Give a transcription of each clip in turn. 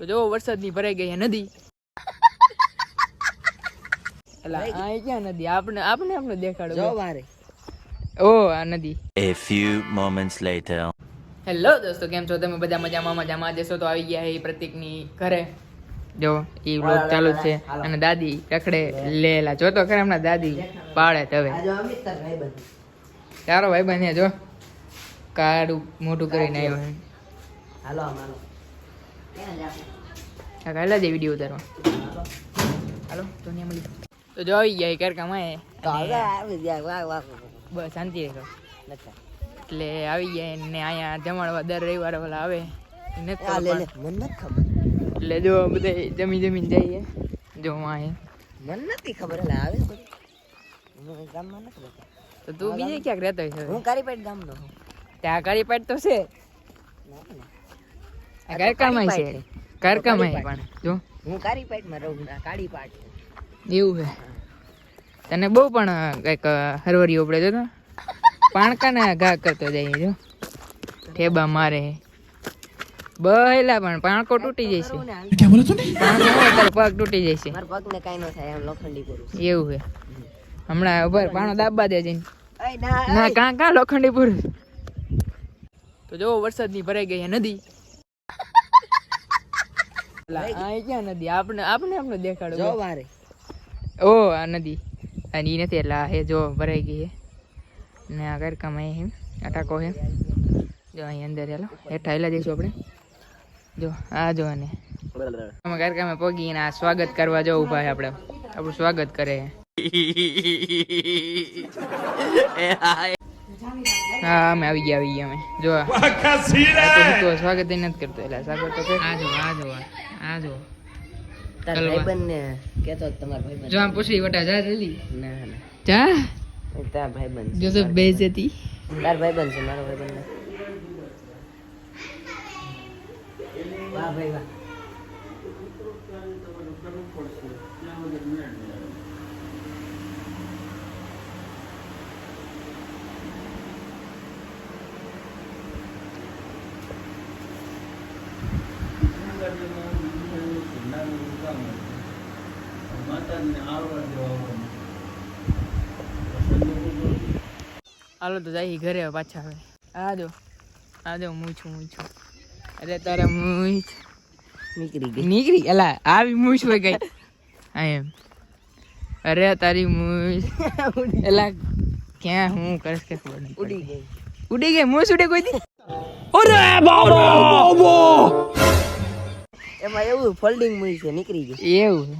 તો જો વરસાદની ભરાઈ ગઈ નદી. એલા આ ક્યાં નદી? આપણે દેખાડો જો મારે. ઓ આ નદી. A few moments later. Hello દોસ્તો, કેમ છો તમે? બધા મજામાં જશો તો આવી ગયા એ પ્રતિકની ઘરે. જો એ વ્લોગ ચાલુ છે અને દાદી રખડે લેલા. જો તો ખરા હમણાં દાદી પાડે હવે. તારો ભાઈ બને જો કાળું મોટું કરીને આવ્યો. હાલો હાલો જે વિડીયો ઉતારવા હાલો તો નહીં મળી. તો જો આવી ગયા ઘર કમાય બસ શાંતિ રહો. એટલે આવી ગયા ને અહીંયા જમાડવા દર રવિવારે ઓલા આવે એટલે જો બધા જમીન જઈએ. જો મને નથી ખબર આવે ગામમાં નથી. તો તું બીજે ક્યાંક રહેતો હોય? હું કારીપેટ ગામનો. ત્યાં કારીપેટ તો છે, ઘરકામાં છે, ઘરકામાં પણ જો હું કારીપેટમાં રહું. કાળીપાટ એવું છે. તને બહુ પણ કઈક હરવરી ઉપડે જો પાણકાના ઘા કરતો જાય. જો ઠેબા મારે બહેલા પણ પાણકો તૂટી જશે. પગ તૂટી જશે. પગને કઈ ન થાય એમ લોખંડી પૂરું એવું છે. હમણાં ઉભર પાણો દાબવા દે જઈને. ના કાં લોખંડી પૂરું. તો જો વરસાદની ભરાઈ ગઈ નદી. આ ક્યાં નદી? આપણે દેખાડો જો મારે. ઓ આ નદી અને ઈ નથી એટલે હે જો ભરાઈ ગઈ ને આ ઘરકામાં હે અટાકો હે. જો અહીં અંદર હેલો હેઠા હેલા જઈશું આપણે. જો આ જો ને અમે ઘરકામાં પગીને આ સ્વાગત કરવા જવું ભાઈ. આપણું સ્વાગત કરે. હા અમે આવી ગયા અમે. જો સ્વાગત નથી કરતો એટલે સ્વાગત તો આ જો તારા ભાઈબંધને કહેતો તમારા ભાઈબંધ જો આમ પૂછડી વટા જા જલ્દી. ના જા તારા ભાઈબંધ જો તો બેજતી. તારા ભાઈબંધ છે મારો ભાઈબંધ. વાહ ભાઈ વાહ. હાલો તો જાય ઘરે પાછા. હવે આ જો હું છું. અરે તારા મૂછ નીકળી એલા આવી મૂછ હોય ગઈ એમ. અરે તારી મૂછ એલા ક્યાં હું કરીશ કે ખબર નહીં. ઉડી ગઈ મૂછ ઉડે કોઈ દી. અરે બાબા એમાં એવું ફોલ્ડિંગ મૂછ છે નીકળી ગઈ એવું.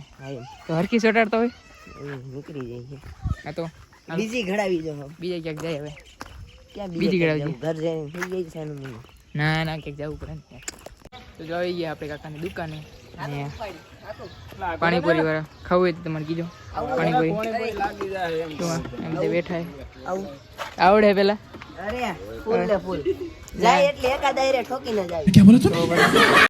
તો હરકી સોટાડતો હોય નીકળી જાય છે. હા તો બીજી ઘડાવી જો બીજે ક્યાંક જાય. હવે ક્યાં બીજી ઘડાવી ઘર જઈને થઈ જાય છે. ના ક્યાંક જવું પડે. તો જો આવી ગયા આપણે કાકાની દુકાને. પાણીપુરી વાળા ખાવું હોય તો તમારે કીધો. પાણીપુરી એમ બેઠા આવડે પેલા. અરે ફૂલ જાય એટલે એકા દાયરે ઠોકી ન જાય.